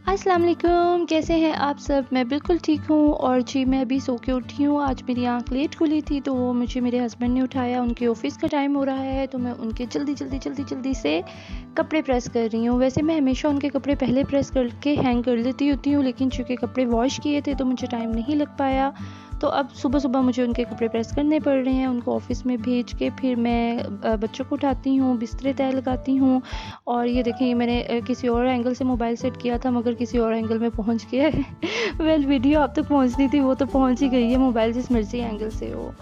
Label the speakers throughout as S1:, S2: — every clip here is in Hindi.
S1: अस्सलाम वालेकुम, कैसे हैं आप सब? मैं बिल्कुल ठीक हूँ और जी मैं अभी सो के उठी हूँ। आज मेरी आँख लेट खुली थी तो मुझे मेरे हस्बैंड ने उठाया, उनके ऑफ़िस का टाइम हो रहा है तो मैं उनके जल्दी से कपड़े प्रेस कर रही हूँ। वैसे मैं हमेशा उनके कपड़े पहले प्रेस करके हैंग कर देती होती हूँ, लेकिन चूँकि कपड़े वॉश किए थे तो मुझे टाइम नहीं लग पाया। तो अब सुबह-सुबह मुझे उनके कपड़े प्रेस करने पड़ रहे हैं। उनको ऑफ़िस में भेज के फिर मैं बच्चों को उठाती हूँ, बिस्तरे तह लगाती हूँ और ये देखें ये मैंने किसी और एंगल से मोबाइल सेट किया था मगर किसी और एंगल में पहुंच गया है। वेल वीडियो आप तक पहुंचनी थी वो तो पहुंच ही गई है, मोबाइल जिस मर्जी एंगल से हो।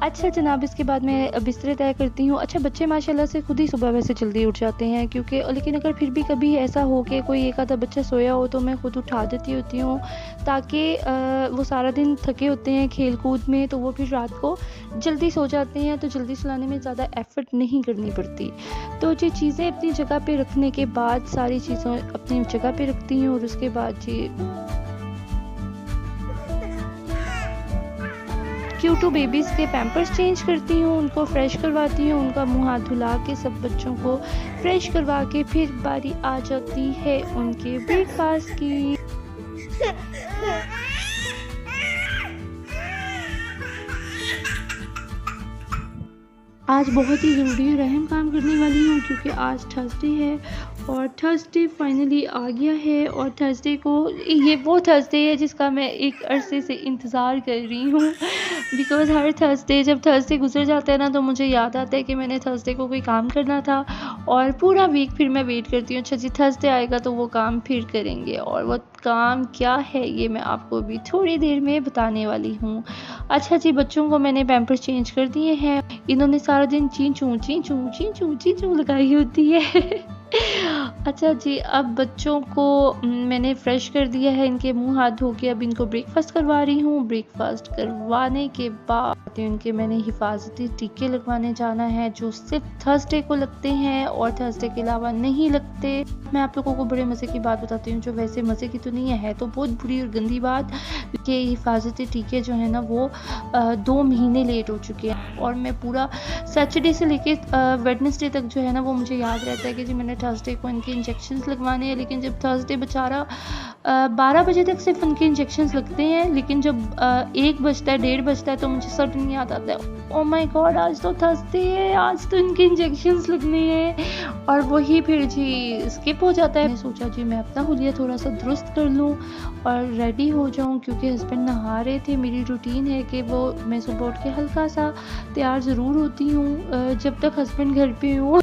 S1: अच्छा जनाब, इसके बाद मैं बिस्तरे तय करती हूँ। अच्छा बच्चे माशाल्लाह से खुद ही सुबह वैसे जल्दी उठ जाते हैं, क्योंकि लेकिन अगर फिर भी कभी ऐसा हो कि कोई एक आधा बच्चा सोया हो तो मैं खुद उठा देती होती हूँ, ताकि वो सारा दिन थके होते हैं खेल कूद में, तो वो फिर रात को जल्दी सो जाते हैं, तो जल्दी सुलाने में ज़्यादा एफ़र्ट नहीं करनी पड़ती। तो जी चीज़ें अपनी जगह पे रखने के बाद, सारी चीज़ें अपनी जगह पे रखती हूँ और उसके बाद जी क्यूटू बेबीज़ के पैम्पर्स चेंज करती हूँ, उनको फ्रेश करवाती हूँ, उनका मुँह हाथ धुला के सब बच्चों को फ्रेश करवा के फिर बारी आ जाती है उनके ब्रेकफ़ास्ट की। आज बहुत ही ज़रूरी और अहम काम करने वाली हूँ, क्योंकि आज थर्सडे है और थर्सडे फाइनली आ गया है और थर्सडे को ये वो थर्सडे है जिसका मैं एक अरसे से इंतज़ार कर रही हूँ। बिकॉज़ हर थर्सडे जब थर्सडे गुज़र जाता है ना तो मुझे याद आता है कि मैंने थर्सडे को कोई काम करना था और पूरा वीक फिर मैं वेट करती हूँ, अच्छा जी थर्सडे आएगा तो वो काम फिर करेंगे, और वो काम क्या है ये मैं आपको अभी थोड़ी देर में बताने वाली हूँ। अच्छा जी, बच्चों को मैंने पैम्पर्स चेंज कर दिए हैं। इन्होंने सारा दिन चीं-चूं लगाई होती है। अच्छा जी, अब बच्चों को मैंने फ़्रेश कर दिया है, इनके मुँह हाथ धो के अब इनको ब्रेकफ़ास्ट करवा रही हूँ। ब्रेकफ़ास्ट करवाने के बाद इनके मैंने हिफ़ाज़ती टीके लगवाने जाना है, जो सिर्फ़ थर्सडे को लगते हैं और थर्सडे के अलावा नहीं लगते। मैं आप लोगों को बड़े मज़े की बात बताती हूँ, जो वैसे मज़े की तो नहीं है तो बहुत बुरी और गंदी बात कि हिफ़ाज़ती टीके जो है ना वो 2 महीने लेट हो चुके हैं और मैं पूरा सैटरडे से लेके वेडनेसडे तक जो है ना वो मुझे याद रहता है कि जी मैंने थर्सडे को इनके इंजेक्शंस लगवाने हैं, लेकिन जब थर्सडे बेचारा 12 बजे तक सिर्फ उनके इंजेक्शंस लगते हैं, लेकिन जब 1 बजता है 1:30 बजता है तो मुझे सडन याद आता है, ओह माय गॉड आज तो थर्सडे है, आज तो इनके इंजेक्शंस लगने हैं, और वही फिर जी स्किप हो जाता है। मैंने सोचा जी मैं अपना हुलिया थोड़ा सा दुरुस्त कर लूँ और रेडी हो जाऊँ, क्योंकि हस्बैंड नहा रहे थे। मेरी रूटीन है कि वो मैं सुबह उठ के हल्का सा तैयार ज़रूर होती हूँ जब तक हस्बैंड घर पे हों।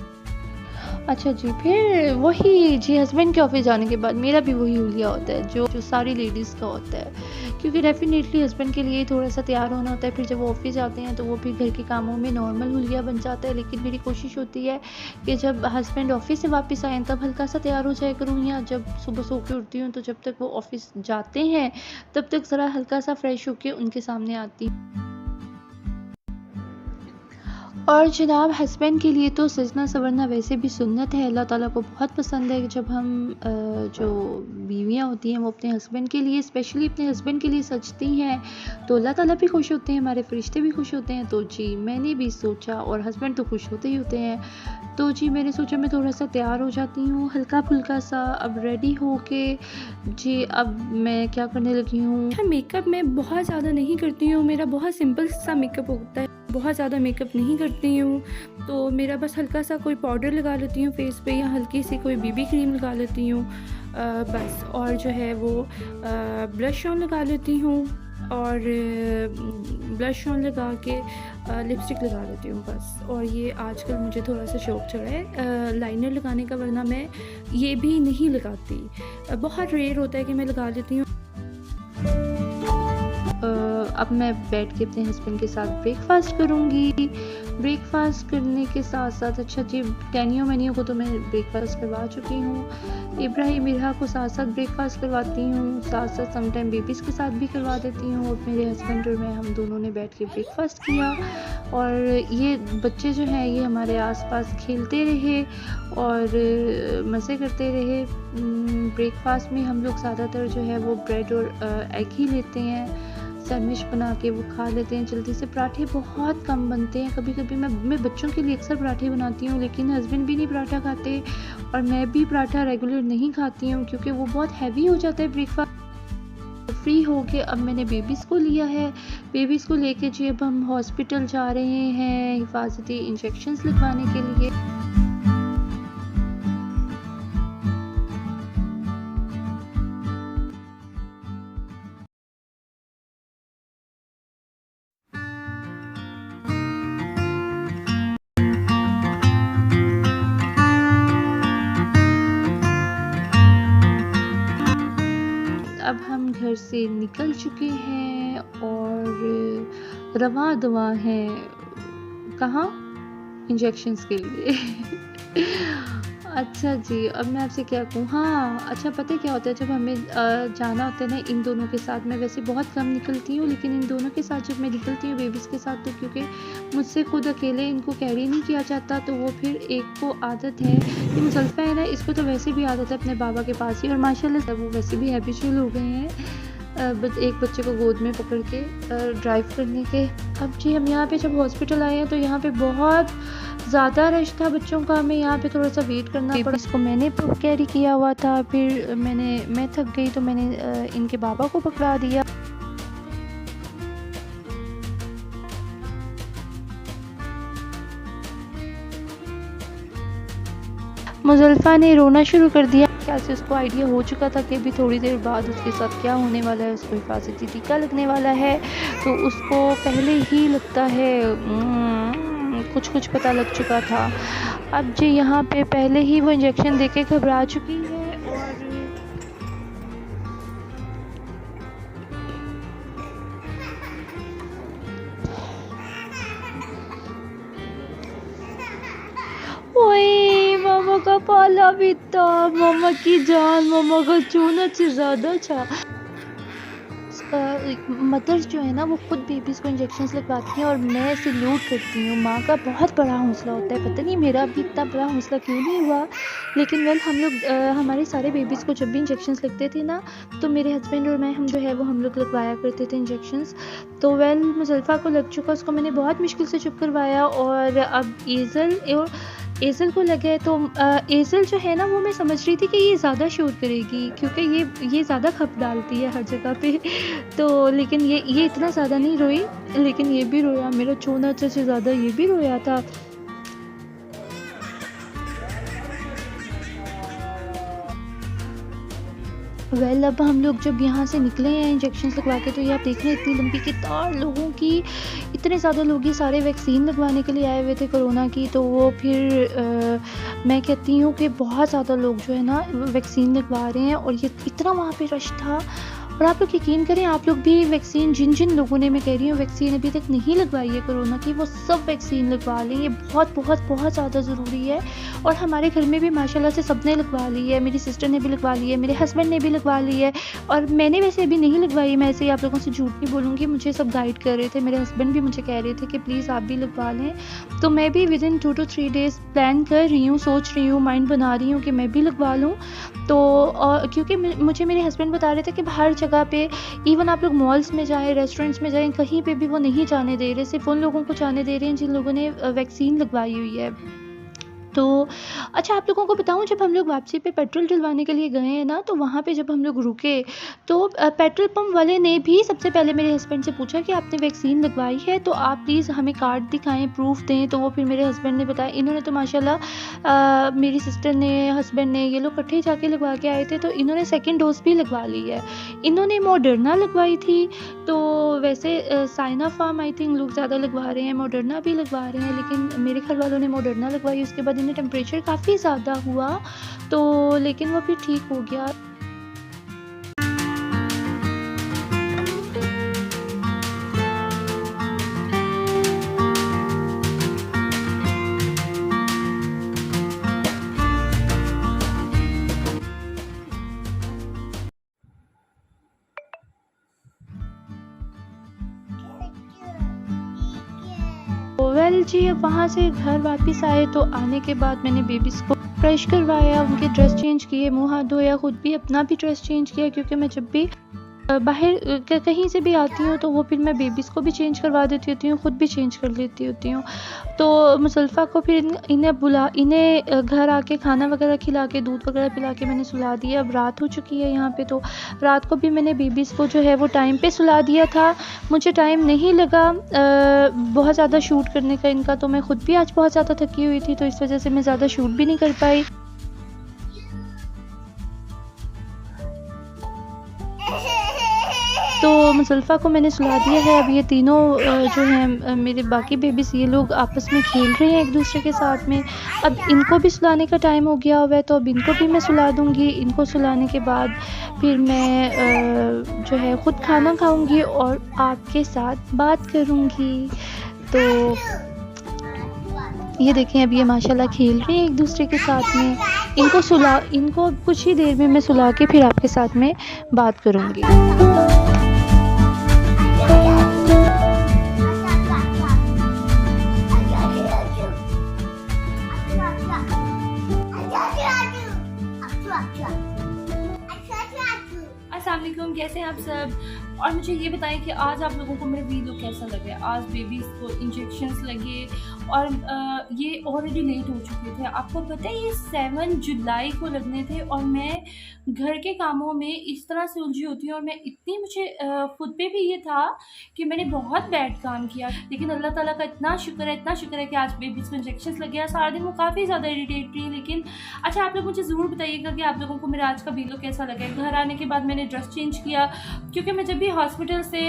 S1: अच्छा जी, फिर वही जी हस्बैंड के ऑफ़िस जाने के बाद मेरा भी वही हुलिया होता है जो सारी लेडीज़ का होता है, क्योंकि डेफ़िनेटली हस्बैंड के लिए थोड़ा-सा तैयार होना होता है। फिर जब वो ऑफ़िस जाते हैं तो वो फिर घर के कामों में नॉर्मल हुलिया बन जाता है, लेकिन मेरी कोशिश होती है कि जब हस्बैंड ऑफ़िस से वापस आएँ तब हल्का-सा तैयार हो जाया करूँ, या जब सुबह सो के उठती हूँ तो जब तक वो ऑफ़िस जाते हैं तब तक ज़रा हल्का-सा फ्रेश होके उनके सामने आती हूँ। और जनाब हस्बैंड के लिए तो सजना-संवरना वैसे भी सुन्नत है, अल्लाह ताला को बहुत पसंद है कि जब हम जो बीवियाँ होती हैं वो अपने हस्बैंड के लिए, स्पेशली अपने हस्बैंड के लिए सजती हैं तो अल्लाह ताला भी खुश होते हैं, हमारे फ़रिश्ते भी खुश होते हैं। तो जी मैंने भी सोचा, और हस्बैंड तो खुश होते ही होते हैं, तो जी मैंने सोचा मैं थोड़ा-सा तैयार हो जाती हूँ हल्का-फुल्का सा। अब रेडी होके जी अब मैं क्या करने लगी हूँ, मेकअप मैं बहुत ज़्यादा नहीं करती हूँ, मेरा बहुत सिंपल सा मेकअप होता है, बहुत ज़्यादा मेकअप नहीं करती हूँ, तो मेरा बस हल्का सा कोई पाउडर लगा लेती हूँ फेस पे या हल्की सी कोई बीबी क्रीम लगा लेती हूँ बस, और जो है वो ब्लश ऑन लगा लेती हूँ और ब्लश ऑन लगा के लिपस्टिक लगा लेती हूँ बस। और ये आजकल मुझे थोड़ा सा शौक चढ़ा है लाइनर लगाने का, वरना मैं ये भी नहीं लगाती, बहुत रेयर होता है कि मैं लगा लेती हूँ। अब मैं बैठ के अपने हस्बैंड के साथ ब्रेकफ़ास्ट करूँगी। ब्रेकफ़ास्ट करने के साथ-साथ अच्छा जी टैनियो मैनियो को तो मैं ब्रेकफ़ास्ट करवा चुकी हूँ। इब्राहिम इरहा को साथ-साथ ब्रेकफ़ास्ट करवाती हूँ, साथ-साथ समटाइम बेबीज़ के साथ भी करवा देती हूँ, और मेरे हस्बैंड और मैं हम दोनों ने बैठ के ब्रेकफ़ास्ट किया, और ये बच्चे जो हैं ये हमारे आस-पास खेलते रहे और मज़े करते रहे। ब्रेकफ़ास्ट में हम लोग ज़्यादातर जो है वो ब्रेड और एग ही लेते हैं। सैंडविच बना के वो खा लेते हैं जल्दी से। पराठे बहुत कम बनते हैं, कभी-कभी मैं बच्चों के लिए अक्सर पराठे बनाती हूँ, लेकिन हस्बैंड भी नहीं पराठा खाते और मैं भी पराठा रेगुलर नहीं खाती हूँ क्योंकि वो बहुत हैवी हो जाता है ब्रेकफास्ट। फ्री हो के अब मैंने बेबीज़ को लिया है। बेबीज़ को लेके जी अब हम हॉस्पिटल जा रहे हैं हिफाजती इंजेक्शंस लगवाने के लिए। अब हम घर से निकल चुके हैं और रवां दवा हैं कहाँ? इंजेक्शंस के लिए। अच्छा जी, अब मैं आपसे क्या कहूँ? हाँ, अच्छा पता है क्या होता है जब हमें जाना होता है ना इन दोनों के साथ, मैं वैसे बहुत कम निकलती हूँ लेकिन इन दोनों के साथ जब मैं निकलती हूँ बेबीज़ के साथ, तो क्योंकि मुझसे खुद अकेले इनको कैरी नहीं किया जाता, तो वो फिर एक को आदत है, ये मुज़ल्फ़ा है ना, इसको तो वैसे भी आदत है अपने बाबा के पास ही, और माशाल्लाह से वो वैसे भी हैबिचुअल हो गए हैं एक बच्चे को गोद में पकड़ के ड्राइव करने के। अब जी हम यहाँ पे जब हॉस्पिटल आए हैं तो यहाँ पे बहुत ज़्यादा रश था बच्चों का, हमें यहाँ पे थोड़ा सा वेट करना पड़ा। इसको मैंने कैरी किया हुआ था, फिर मैं थक गई तो मैंने इनके बाबा को पकड़ा दिया। मुज़ल्फ़ा ने रोना शुरू कर दिया। ख्याल से उसको आइडिया हो चुका था कि अभी थोड़ी देर बाद उसके साथ क्या होने वाला है, उसको हिफाजती टीका लगने वाला है, तो उसको पहले ही लगता है कुछ पता लग चुका था। अब जी यहाँ पे पहले ही वो इंजेक्शन देके घबरा चुकी है और ओए मामा का पाला भी था, मामा की जान, मामा का चूना से ज़्यादा था। मदर्स जो है ना वो खुद बेबीज़ को इंजेक्शंस लगवाती हैं और मैं सैल्यूट करती हूँ। माँ का बहुत बड़ा हौसला होता है, पता नहीं मेरा भी इतना बड़ा हौसला क्यों नहीं हुआ, लेकिन वेल हम लोग हमारे सारे बेबीज़ को जब भी इंजेक्शंस लगते थे ना, तो मेरे हस्बैंड और मैं हम जो है वो हम लोग लगवाया करते थे इंजेक्शंस। तो वेल मुज़ल्फ़ा को लग चुका, उसको मैंने बहुत मुश्किल से चुप करवाया, और अब एज़ल को लगा है, तो एज़ल जो है ना वो मैं समझ रही थी कि ये ज़्यादा शोर करेगी क्योंकि ये ज़्यादा खप डालती है हर जगह पे। तो लेकिन ये इतना ज़्यादा नहीं रोई, लेकिन ये भी रोया, मेरा चूना से ज़्यादा ये भी रोया था। वेल अब हम लोग जब यहाँ से निकले हैं इंजेक्शंस लगवा के, तो ये आप देख रहे हैं इतनी लंबी कतार लोगों की, इतने ज़्यादा लोग ये सारे वैक्सीन लगवाने के लिए आए हुए थे कोरोना की। तो वो फिर मैं कहती हूँ कि बहुत ज़्यादा लोग जो है ना वैक्सीन लगवा रहे हैं, और ये इतना वहाँ पे रश था। और आप लोग यकीन करें, आप लोग भी वैक्सीन, जिन लोगों ने, मैं कह रही हूँ वैक्सीन अभी तक नहीं लगवाई है कोरोना की, वो सब वैक्सीन लगवा लें, ये बहुत ज़्यादा ज़रूरी है। और हमारे घर में भी माशाल्लाह से सबने लगवा ली है, मेरी सिस्टर ने भी लगवा ली है, मेरे हस्बैंड ने भी लगवा ली है, और मैंने वैसे अभी नहीं लगवाई। मैं ऐसे ही आप लोगों से झूठ नहीं बोलूँगी, मुझे सब गाइड कर रहे थे, मेरे हस्बैंड भी मुझे कह रहे थे कि प्लीज़ आप भी लगवा लें। तो मैं भी विदिन 2 to 3 डेज़ प्लान कर रही हूँ, सोच रही हूँ, माइंड बना रही हूँ कि मैं भी लगवा लूँ। तो क्योंकि मुझे मेरे हस्बैंड बता रहे थे कि हर जगह पे, इवन आप लोग मॉल्स में जाएँ, रेस्टोरेंट्स में जाएँ, कहीं पे भी वो नहीं जाने दे रहे, सिर्फ उन लोगों को जाने दे रहे हैं जिन लोगों ने वैक्सीन लगवाई हुई है। तो अच्छा आप लोगों को बताऊँ, जब हम लोग वापसी पे पेट्रोल डलवाने के लिए गए हैं ना, तो वहाँ पे जब हम लोग रुके, तो पेट्रोल पंप वाले ने भी सबसे पहले मेरे हस्बैंड से पूछा कि आपने वैक्सीन लगवाई है, तो आप प्लीज़ हमें कार्ड दिखाएं, प्रूफ दें। तो वो फिर मेरे हस्बैंड ने बताया, इन्होंने तो माशाल्लाह मेरी सिस्टर ने, हस्बैंड ने, ये लोग इकट्ठे जाके लगवा के आए थे, तो इन्होंने सेकेंड डोज भी लगवा ली है। इन्होंने मॉडर्ना लगवाई थी, तो वैसे साइनोफार्म आई थिंक लोग ज़्यादा लगवा रहे हैं, मॉडर्ना भी लगवा रहे हैं, लेकिन मेरे घर वालों ने मॉडर्ना लगवाई। उसके बाद इन्हें टेम्परेचर काफ़ी ज़्यादा हुआ, तो लेकिन वो फिर ठीक हो गया। वेल जी अब वहाँ से घर वापस आए, तो आने के बाद मैंने बेबीज़ को फ्रेश करवाया, उनके ड्रेस चेंज किए, मुँह हाथ धोया, खुद भी अपना भी ड्रेस चेंज किया, क्योंकि मैं जब भी बाहर कहीं से भी आती हूँ तो वो फिर मैं बेबीज़ को भी चेंज करवा देती होती हूँ, ख़ुद भी चेंज कर लेती होती हूँ। तो मुसल्फ़ा को फिर इन्हें घर आके खाना वगैरह खिला के, दूध वगैरह पिला के मैंने सुला दिया। अब रात हो चुकी है यहाँ पे, तो रात को भी मैंने बेबीज़ को जो है वो टाइम पे सुला दिया था। मुझे टाइम नहीं लगा बहुत ज़्यादा शूट करने का इनका, तो मैं ख़ुद भी आज बहुत ज़्यादा थकी हुई थी, तो इस वजह से मैं ज़्यादा शूट भी नहीं कर पाई। तो मुसल्फ़ा को मैंने सुला दिया है। अब ये तीनों जो हैं मेरे बाकी बेबीज़, ये लोग आपस में खेल रहे हैं एक दूसरे के साथ में। अब इनको भी सुलाने का टाइम हो गया हुआ है, तो अब इनको भी मैं सुला दूँगी। इनको सुलाने के बाद फिर मैं जो है ख़ुद खाना खाऊँगी और आपके साथ बात करूँगी। तो ये देखें, अब ये माशाल्लाह खेल रहे हैं एक दूसरे के साथ में। इनको कुछ ही देर में मैं सुला के फिर आपके साथ में बात करूँगी। अस्सलाम वालेकुम, कैसे हैं आप सब? और मुझे ये बताएं कि आज आप लोगों को मेरा वीडियो कैसा लगा? आज बेबीज़ को इंजेक्शंस लगे और ये ऑलरेडी लेट हो चुके थे। आपको पता है ये 7 जुलाई को लगने थे और मैं घर के कामों में इस तरह से उलझी होती हूँ और मैं इतनी मुझे खुद पे भी ये था कि मैंने बहुत बैड काम किया। लेकिन अल्लाह ताला का इतना शुक्र है कि आज बेबीज़ को इंजेक्शंस लग गया। सारा दिन वो काफ़ी ज़्यादा इरिटेट रही। लेकिन अच्छा, आप लोग मुझे ज़रूर बताइएगा कि आप लोगों को मेरा आज का वीडियो कैसा लगा। घर आने के बाद मैंने ड्रेस चेंज किया, क्योंकि मैं जब भी हॉस्पिटल से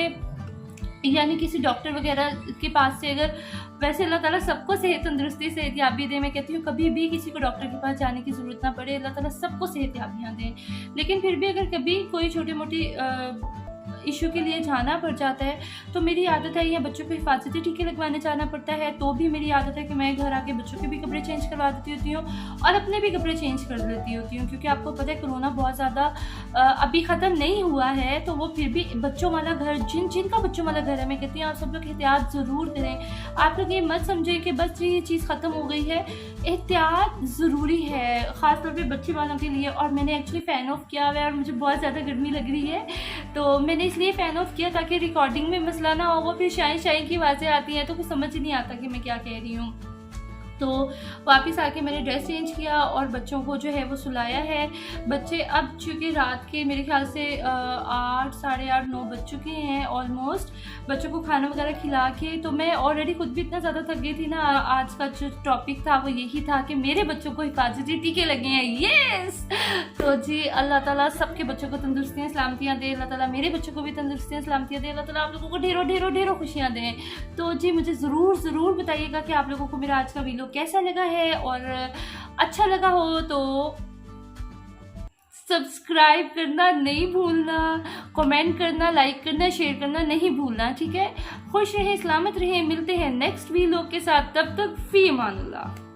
S1: यानी किसी डॉक्टर वगैरह के पास से, अगर वैसे अल्लाह ताला सबको सेहत तंदुरुस्ती सेहतयाबी दे, मैं कहती हूँ कभी भी किसी को डॉक्टर के पास जाने की ज़रूरत ना पड़े, अल्लाह ताला सबको सेहतयाबियाँ दें। लेकिन फिर भी अगर कभी कोई छोटी मोटी इशू के लिए जाना पड़ जाता है तो मेरी आदत है, या बच्चों को हिफाजती टीके लगवाने जाना पड़ता है तो भी मेरी आदत है कि मैं घर आके बच्चों के भी कपड़े चेंज करवा देती होती हूँ और अपने भी कपड़े चेंज कर लेती होती हूँ। क्योंकि आपको पता है कोरोना बहुत ज़्यादा अभी ख़त्म नहीं हुआ है, तो वो फिर भी बच्चों वाला घर, जिनका बच्चों वाला घर है, मैं कहती हूँ आप सब लोग एहतियात ज़रूर करें। आप लोग ये मत समझें कि बस ये चीज़ ख़त्म हो गई है, एहतियात ज़रूरी है ख़ासतौर पर बच्चे वालों के लिए। और मैंने एक्चुअली फ़ैन ऑफ किया हुआ है और मुझे बहुत ज़्यादा गर्मी लग रही है, तो मैंने इसलिए फ़ैन ऑफ किया ताकि रिकॉर्डिंग में मसला ना हो। वो फिर शाई की आवाज़ें आती हैं तो कुछ समझ ही नहीं आता कि मैं क्या कह रही हूँ। तो वापस आके मैंने ड्रेस चेंज किया और बच्चों को जो है वो सुलाया है। बच्चे अब चूँकि रात के मेरे ख्याल से 8 साढ़े 8 9 बज चुके हैं ऑलमोस्ट, बच्चों को खाना वगैरह खिला के, तो मैं ऑलरेडी खुद भी इतना ज़्यादा थक गई थी ना। आज का जो टॉपिक था वो यही था कि मेरे बच्चों को हिफाजती टीके लगे हैं। येस, तो जी अल्लाह ताला सबके बच्चों को तंदुरुस्तियाँ सलामतियाँ दे, अल्लाह ताला मेरे बच्चों को भी तंदुरुस्तियाँ सलामतियाँ दे, अल्लाह ताला आप लोगों को ढेरों खुशियाँ दें। तो जी मुझे ज़रूर बताइएगा कि आप लोगों को मेरा आज का वीडियो कैसा लगा है, और अच्छा लगा हो तो सब्सक्राइब करना नहीं भूलना, कमेंट करना, लाइक करना, शेयर करना नहीं भूलना, ठीक है? खुश रहें, सलामत रहें, मिलते हैं नेक्स्ट वीडियो के साथ। तब तक फी अमान अल्लाह।